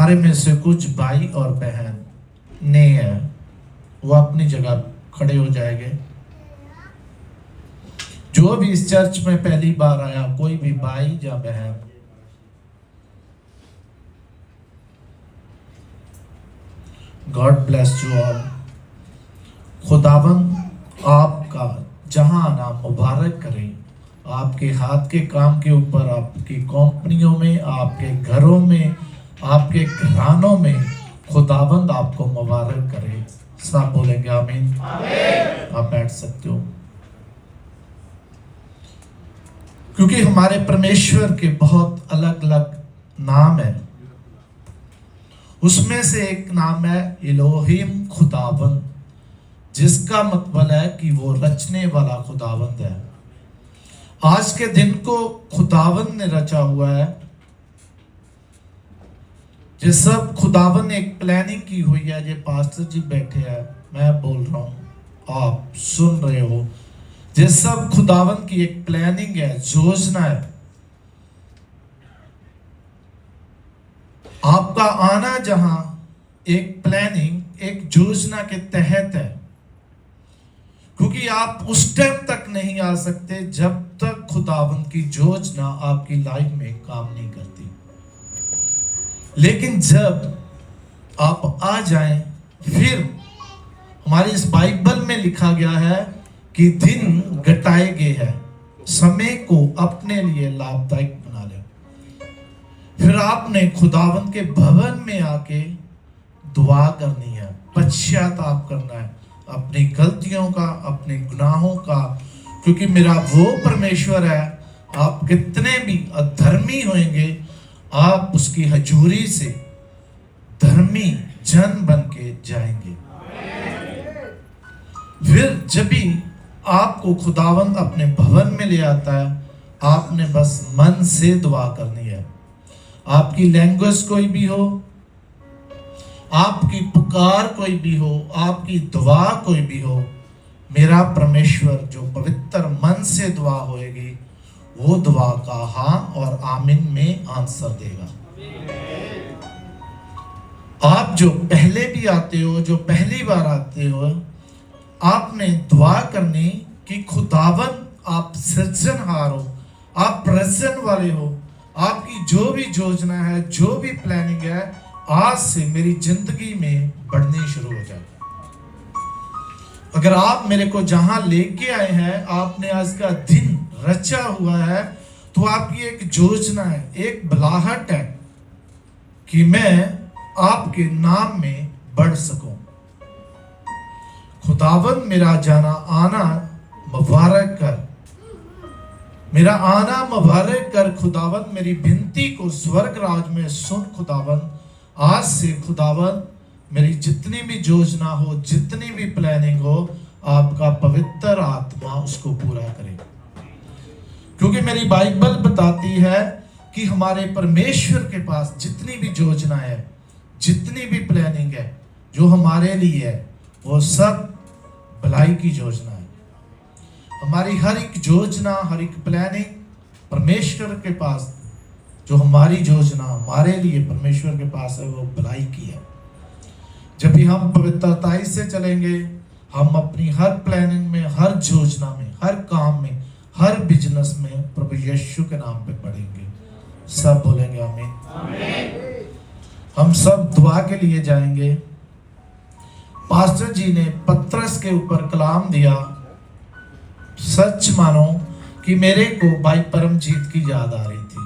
हमारे में से कुछ भाई और बहन नए हैं, वो अपनी जगह खड़े हो जाएंगे। जो भी इस चर्च में पहली बार आया, कोई भी भाई या बहन, गॉड ब्लेस यू ऑल। खुदावंद आपका जहां आना मुबारक करे, आपके हाथ के काम के ऊपर, आपकी कंपनियों में, आपके घरों में, आपके घरानों में खुदावंद आपको मुबारक करे। सब बोलेंगे आमीन। आप बैठ सकते हो। क्योंकि हमारे परमेश्वर के बहुत अलग अलग नाम है, उसमें से एक नाम है इलोहिम खुदावंद, जिसका मतलब है कि वो रचने वाला खुदावंद है। आज के दिन को खुदावंद ने रचा हुआ है। ये सब खुदावंद ने एक प्लानिंग की हुई है। ये पास्टर जी बैठे हैं, मैं बोल रहा हूं, आप सुन रहे हो। ये सब खुदावंद की एक प्लानिंग है, योजना है। आपका आना जहां एक प्लानिंग, एक योजना के तहत है, क्योंकि आप उस टाइम तक नहीं आ सकते जब तक खुदावंद की योजना आपकी लाइफ में काम नहीं करती। लेकिन जब आप आ जाएं, फिर हमारी इस बाइबल में लिखा गया है कि दिन घटाए गए हैं, समय को अपने लिए लाभदायक बना ले। फिर आपने खुदावंद के भवन में आके दुआ करनी है, पश्चाताप करना है अपनी गलतियों का, अपने गुनाहों का, क्योंकि मेरा वो परमेश्वर है। आप कितने भी अधर्मी होंगे, आप उसकी हजूरी से धर्मी जन बन के जाएंगे। फिर जब भी आपको खुदावंद अपने भवन में ले आता है, आपने बस मन से दुआ करनी है। आपकी लैंग्वेज कोई भी हो, आपकी पुकार कोई भी हो, आपकी दुआ कोई भी हो, मेरा परमेश्वर जो पवित्र मन से दुआ होएगी, वो दुआ का हाँ और आमीन में आंसर देगा। आप जो पहले भी आते हो, जो पहली बार आते हो, आपने दुआ करनी कि खुदावन आप सृजनहार हो, आप प्रेजेंट वाले हो। आपकी जो भी योजना है, जो भी प्लानिंग है, आज से मेरी जिंदगी में बढ़नी शुरू हो जाए। अगर आप मेरे को जहां लेके आए हैं, आपने आज का दिन रचा हुआ है, तो आपकी एक योजना है, एक बुलाहट है कि मैं आपके नाम में बढ़ सकूं। खुदावंद मेरा जाना आना मुबारक कर, मेरा आना मुबारक कर। खुदावंद मेरी विनती को स्वर्ग राज में सुन। खुदावंद आज से खुदावंद मेरी जितनी भी योजना हो, जितनी भी प्लानिंग हो, आपका पवित्र आत्मा उसको पूरा करे। क्योंकि मेरी बाइबल बताती है कि हमारे परमेश्वर के पास जितनी भी योजना है, जितनी भी प्लानिंग है, जो हमारे लिए है, वो सब भलाई की योजना है। हमारी हर एक योजना, हर एक प्लानिंग परमेश्वर के पास, जो हमारी योजना हमारे लिए परमेश्वर के पास है, वो भलाई की है। जब भी हम पवित्रताई से चलेंगे, हम अपनी हर प्लानिंग में, हर योजना में, हर काम में, हर बिजनेस में प्रभु यीशु के नाम पे बढ़ेंगे। सब बोलेंगे आमीन। हम सब दुआ के लिए जाएंगे। पास्टर जी ने पतरस के ऊपर कलाम दिया। सच मानो कि मेरे को भाई परमजीत की याद आ रही थी।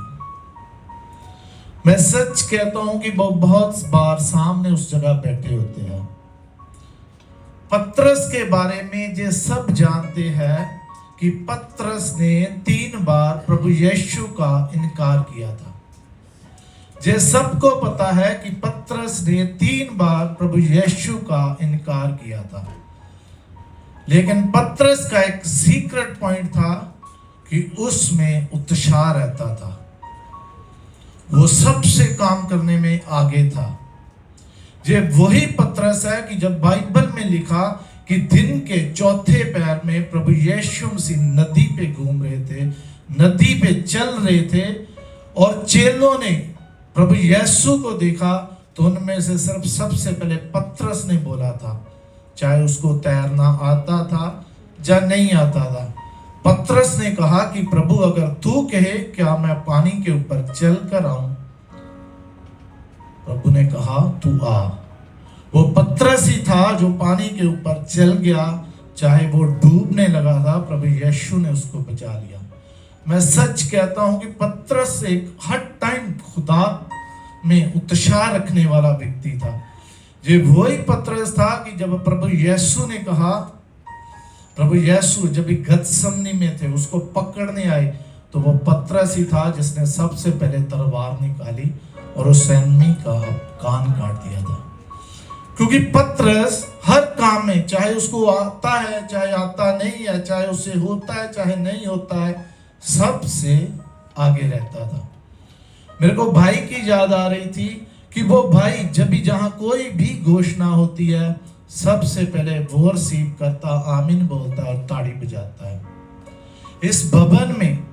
मैं सच कहता हूं कि वो बहुत बार सामने उस जगह बैठे होते हैं। पतरस के बारे में ये सब जानते हैं कि पतरस ने 3 बार प्रभु यीशु का इनकार किया था। ये सबको पता है कि पतरस ने 3 बार प्रभु यीशु का इनकार किया था। लेकिन पतरस का एक सीक्रेट पॉइंट था कि उसमें उत्साह रहता था, वो सबसे काम करने में आगे था। ये वही पतरस है कि जब बाइबल में लिखा कि दिन के चौथे पहर में प्रभु यीशु मसीह नदी पे घूम रहे थे, नदी पे चल रहे थे, और चेलों ने प्रभु यीशु को देखा तो उनमें से सिर्फ सबसे पहले पतरस ने बोला था, चाहे उसको तैरना आता था या नहीं आता था। पतरस ने कहा कि प्रभु अगर तू कहे क्या मैं पानी के ऊपर चल कर आऊं? प्रभु ने कहा तू आ। वो पतरस ही था जो पानी के ऊपर चल गया, चाहे वो डूबने लगा था, प्रभु यीशु ने उसको बचा लिया। मैं सच कहता हूं कि पतरस एक हर टाइम खुदा में उत्साह रखने वाला व्यक्ति था। ये वही पतरस था कि जब प्रभु यीशु ने कहा, प्रभु यीशु जब गतसमनी में थे उसको पकड़ने आए, तो वो पतरस ही था जिसने सबसे पहले तलवार निकाली और उस सैनिक का कान काट दिया था। क्योंकि पतरस हर काम में, चाहे उसको आता है चाहे आता नहीं है, चाहे उसे होता है चाहे नहीं होता है, सबसे आगे रहता था। मेरे को भाई की याद आ रही थी कि वो भाई जब भी जहां कोई भी घोषणा होती है, सबसे पहले वो रिसीव करता, आमीन बोलता और ताड़ी बजाता है। इस भवन में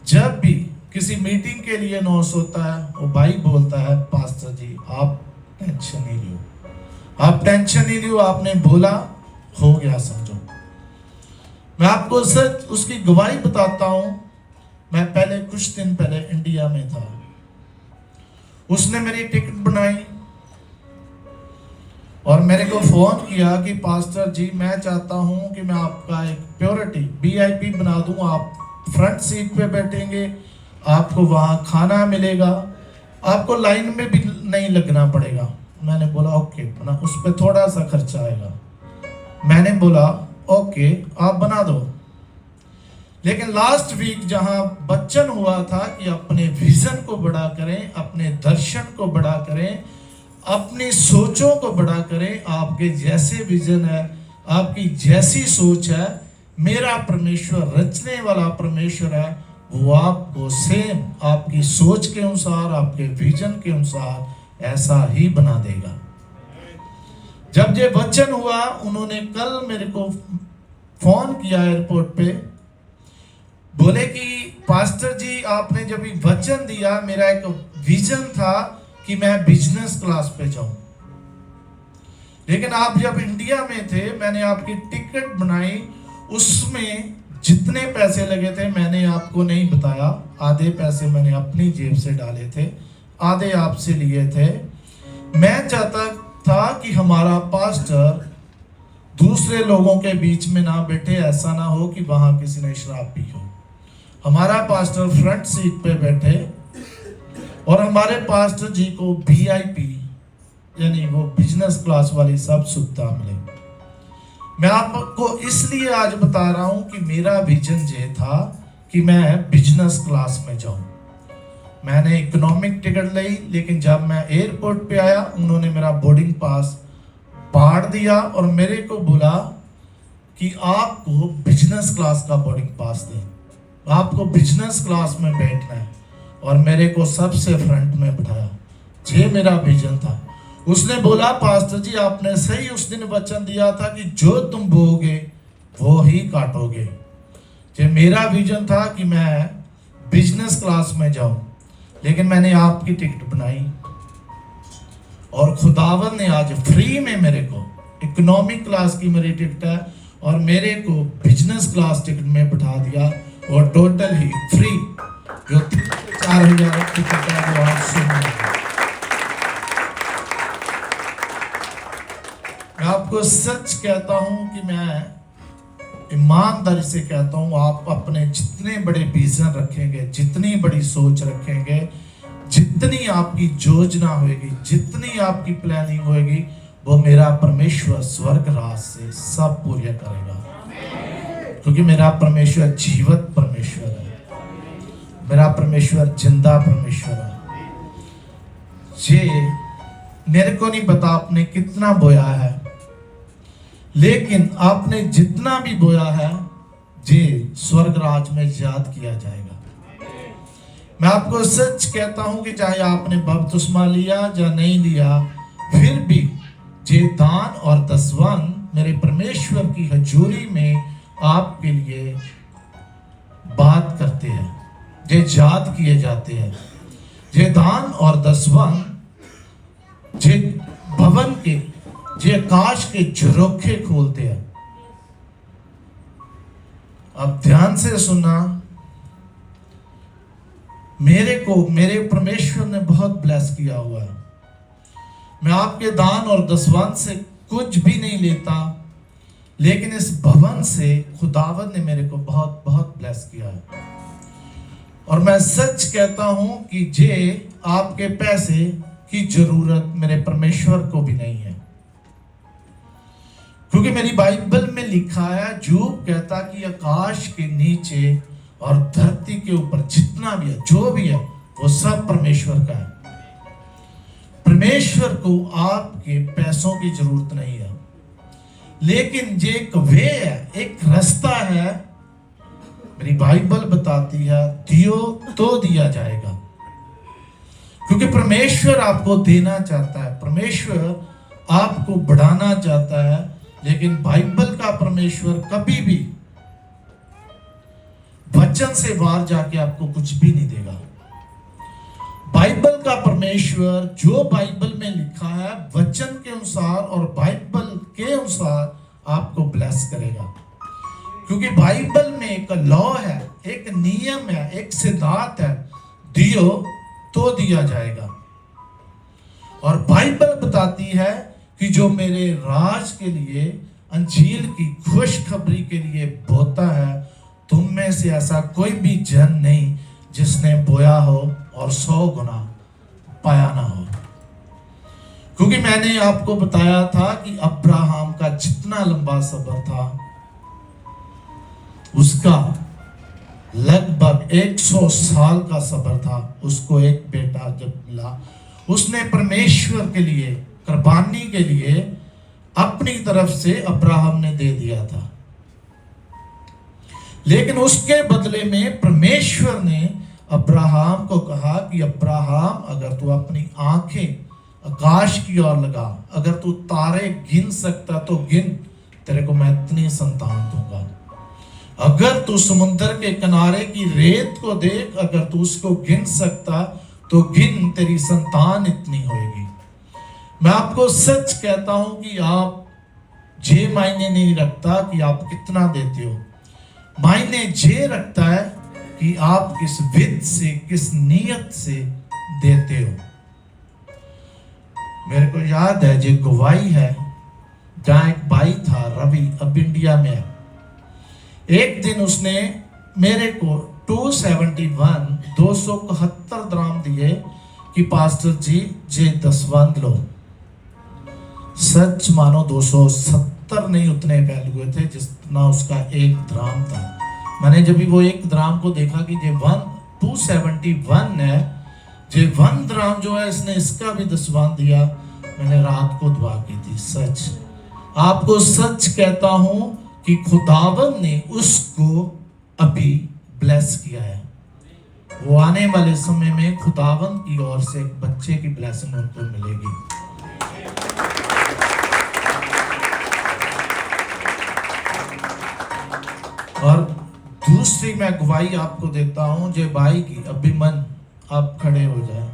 जब भी किसी मीटिंग के लिए अनाउंस होता है, वो भाई बोलता है, पास्टर जी आप टेंशन नहीं लो, आप टेंशन नहीं लो, आपने बोला हो गया समझो। मैं आपको सच उसकी गवाही बताता हूं। मैं पहले कुछ दिन पहले इंडिया में था, उसने मेरी टिकट बनाई और मेरे को फोन किया कि पास्टर जी मैं चाहता हूं कि मैं आपका एक प्योरिटी VIP बना दूं, आप फ्रंट सीट पे बैठेंगे, आपको वहां खाना मिलेगा, आपको लाइन में भी नहीं लगना पड़ेगा। मैंने बोला ओके बना, उस पर थोड़ा सा खर्चा आएगा। मैंने बोला ओके आप बना दो। लेकिन लास्ट वीक जहां वचन हुआ था कि अपने विजन को बड़ा करें, अपने दर्शन को बड़ा करें, अपनी सोचों को बड़ा करें, आपके जैसे विजन है, आपकी जैसी सोच है, मेरा परमेश्वर रचने वाला परमेश्वर है, वो आपको सेम आपकी सोच के अनुसार, आपके विजन के अनुसार ऐसा ही बना देगा। जब ये वचन हुआ, उन्होंने कल मेरे को फोन किया एयरपोर्ट पे, बोले कि पास्टर जी आपने जब भी वचन दिया, मेरा एक विजन था कि मैं बिजनेस क्लास पे जाऊं, लेकिन आप जब इंडिया में थे मैंने आपकी टिकट बनाई, उसमें जितने पैसे लगे थे मैंने आपको नहीं बताया। आधे पैसे मैंने अपनी जेब से डाले थे, आधे आपसे लिए थे। मैं चाहता था कि हमारा पास्टर दूसरे लोगों के बीच में ना बैठे, ऐसा ना हो कि वहां किसी ने शराब पी हो। हमारा पास्टर फ्रंट सीट पे बैठे और हमारे पास्टर जी को VIP यानी वो बिजनेस क्लास वाली सब सुविधा मिले। मैं आपको इसलिए आज बता रहा हूं कि मेरा विजन ये था कि मैं बिजनेस क्लास में जाऊं। मैंने इकोनॉमिक टिकट ली, लेकिन जब मैं एयरपोर्ट पे आया उन्होंने मेरा बोर्डिंग पास फाड़ दिया और मेरे को बोला कि आपको बिजनेस क्लास का बोर्डिंग पास दें, आपको बिजनेस क्लास में बैठना है, और मेरे को सबसे फ्रंट में बिठाया। ये मेरा विजन था। उसने बोला पास्टर जी आपने सही उस दिन वचन दिया था कि जो तुम बोओगे वो ही काटोगे। ये मेरा विजन था कि मैं बिजनेस क्लास में जाऊं, लेकिन मैंने आपकी टिकट बनाई और खुदावन ने आज फ्री में मेरे को इकोनॉमिक क्लास की मेरी टिकट है और मेरे को बिजनेस क्लास टिकट में बिठा दिया, और टोटल ही फ्री जो 4,000 टिकट है वो आज सुन। मैं आपको सच कहता हूं कि मैं ईमानदारी से कहता हूं, आप अपने जितने बड़े विजन रखेंगे, जितनी बड़ी सोच रखेंगे, जितनी आपकी योजना होगी, जितनी आपकी प्लानिंग होगी, वो मेरा परमेश्वर स्वर्ग राज से सब पूरा करेगा। क्योंकि मेरा परमेश्वर जीवित परमेश्वर है, मेरा परमेश्वर जिंदा परमेश्वर है। ये मेरे को नहीं पता आपने कितना बोया है, लेकिन आपने जितना भी बोया है ये स्वर्ग राज में याद किया जाएगा। मैं आपको सच कहता हूं कि चाहे आपने बपतिस्मा लिया या नहीं लिया, फिर भी ये दान और दसवान मेरे परमेश्वर की हजूरी में आपके लिए बात करते हैं, ये याद किए जाते हैं। ये दान और दसवां जे भवन के, जे आकाश के झरोखे खोलते हैं। अब ध्यान से सुनना, मेरे परमेश्वर ने बहुत ब्लेस किया हुआ है। मैं आपके दान और दसवंत से कुछ भी नहीं लेता, लेकिन इस भवन से खुदावंद ने मेरे को बहुत बहुत ब्लेस किया है। और मैं सच कहता हूं कि जे आपके पैसे की जरूरत मेरे परमेश्वर को भी नहीं है, क्योंकि मेरी बाइबल में लिखा है, जोब कहता कि आकाश के नीचे और धरती के ऊपर जितना भी है, जो भी है, वो सब परमेश्वर का है। परमेश्वर को आपके पैसों की जरूरत नहीं है, लेकिन जो एक वे है, एक रास्ता है, मेरी बाइबल बताती है, दियो तो दिया जाएगा। क्योंकि परमेश्वर आपको देना चाहता है, परमेश्वर आपको बढ़ाना चाहता है, लेकिन बाइबल का परमेश्वर कभी भी वचन से बाहर जाके आपको कुछ भी नहीं देगा। बाइबल का परमेश्वर जो बाइबल में लिखा है वचन के अनुसार और बाइबल के अनुसार आपको ब्लेस करेगा। क्योंकि बाइबल में एक लॉ है, एक नियम है, एक सिद्धांत है, दियो तो दिया जाएगा। और बाइबल बताती है कि जो मेरे राज के लिए, अंजील की खुशखबरी के लिए बोता है, तुम में से ऐसा कोई भी जन नहीं जिसने बोया हो और 100 गुना पाया ना हो। क्योंकि मैंने आपको बताया था कि अब्राहम का जितना लंबा सफर था, उसका लगभग 100 साल का सफर था। उसको एक बेटा जब मिला, उसने परमेश्वर के लिए, कुर्बानी के लिए अपनी तरफ से अब्राहम ने दे दिया था। लेकिन उसके बदले में परमेश्वर ने अब्राहम को कहा कि अब्राहम, अगर तू अपनी आंखें आकाश की ओर लगा, अगर तू तारे गिन सकता तो गिन, तेरे को मैं इतनी संतान दूंगा। अगर तू समुद्र के किनारे की रेत को देख, अगर तू उसको गिन सकता तो गिन, तेरी संतान इतनी होगी। मैं आपको सच कहता हूं कि आप जे मायने नहीं रखता कि आप कितना देते हो, मायने जे रखता है कि आप किस विध से, किस नियत से देते हो। मेरे को याद है, जो गवाही है, जहां एक भाई था रवि, अब इंडिया में है। एक दिन उसने मेरे को 271 द्राम दिए कि पास्टर जी जे दसवंत लो। सच मानो 270 नहीं, उतने पहले हुए थे जितना उसका 1 द्राम था। मैंने जब भी वो 1 द्राम को देखा कि जे 271 है, जे 1 द्राम जो है, इसने इसका भी दसवंत दिया। मैंने रात को दुआ की थी। सच आपको सच कहता हूं कि खुदावन ने उसको अभी ब्लेस किया है। वो आने वाले समय में खुदावन की ओर से एक बच्चे की ब्लेसिंग उनको मिलेगी। और दूसरी मैं गवाही आपको देता हूं, जे भाई की, अभिमन आप खड़े हो जाए।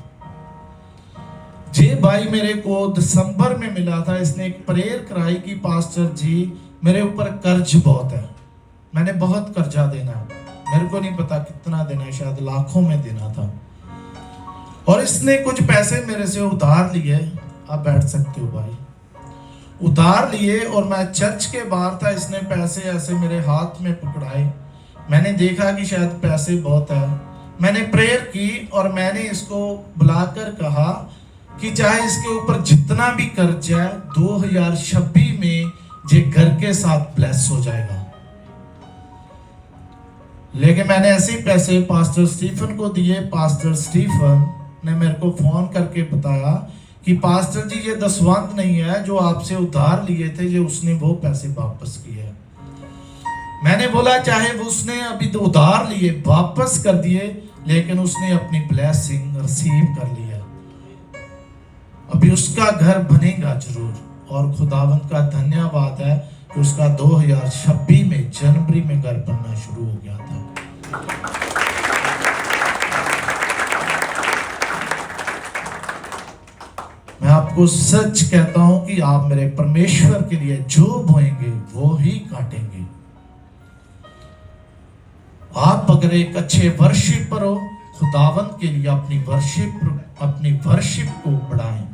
जे भाई मेरे को दिसंबर में मिला था, इसने एक प्रेयर कराई कि पास्टर जी मेरे ऊपर कर्ज बहुत है, मैंने बहुत कर्जा देना है, मेरे को नहीं पता कितना देना है, शायद लाखों में देना था। और इसने कुछ पैसे मेरे से उधार लिए। आप बैठ सकते हो भाई। उधार लिए और मैं चर्च के बाहर था, इसने पैसे ऐसे मेरे हाथ में पकड़ाए। मैंने देखा कि शायद पैसे बहुत है। मैंने प्रेयर की और मैंने इसको बुलाकर कहा कि चाहे इसके ऊपर जितना भी कर्ज है, 2026 में जे घर के साथ ब्लेस हो जाएगा। लेकिन मैंने ऐसे पैसे पास्टर स्टीफन को दिए। पास्टर स्टीफन ने मेरे को फोन करके बताया कि पास्टर जी ये दसवंत नहीं है, जो आपसे उधार लिए थे, ये उसने वो पैसे वापस किए। मैंने बोला चाहे वो उसने अभी तो उधार लिए वापस कर दिए, लेकिन उसने अपनी ब्लेसिंग रिसीव कर लिया। अभी उसका घर बनेगा जरूर। और खुदावंत का धन्यवाद है कि उसका 2026 में जनवरी में घर बनना शुरू हो गया था। मैं आप आपको सच कहता हूं कि आप मेरे परमेश्वर के लिए जो बोएंगे वो ही काटेंगे। आप अगर एक अच्छे वर्शिपर हो, खुदावंत के लिए अपनी वर्शिप को बढ़ाएं।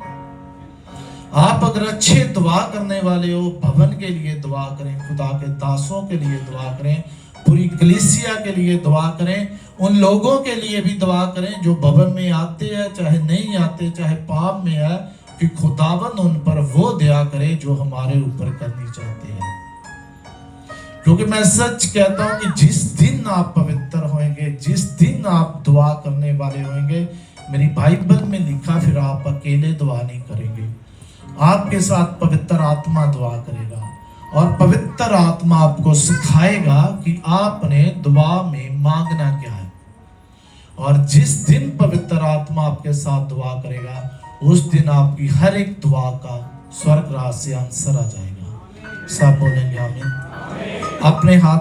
आप अगर अच्छे दुआ करने वाले हो, भवन के लिए दुआ करें, खुदा के दासों के लिए दुआ करें, पूरी कलीसिया के लिए दुआ करें, उन लोगों के लिए भी दुआ करें जो भवन में आते हैं चाहे नहीं आते, चाहे पाप में है, कि खुदावंद उन पर वो दया करे जो हमारे ऊपर करनी चाहते हैं। क्योंकि मैं सच कहता हूं कि जिस दिन आप पवित्र होंगे, जिस दिन आप दुआ करने वाले होंगे, मेरी बाइबल में लिखा, फिर आप अकेले दुआ नहीं करेंगे, आपके साथ पवित्र आत्मा दुआ करेगा और पवित्र आत्मा आपको सिखाएगा कि आपने दुआ में मांगना क्या है। और जिस दिन पवित्र आत्मा आपके साथ दुआ करेगा, उस दिन आपकी हर एक दुआ का स्वर्ग राज से आंसर आ जाएगा। सब बोलेंगे आमीन। अपने हाथ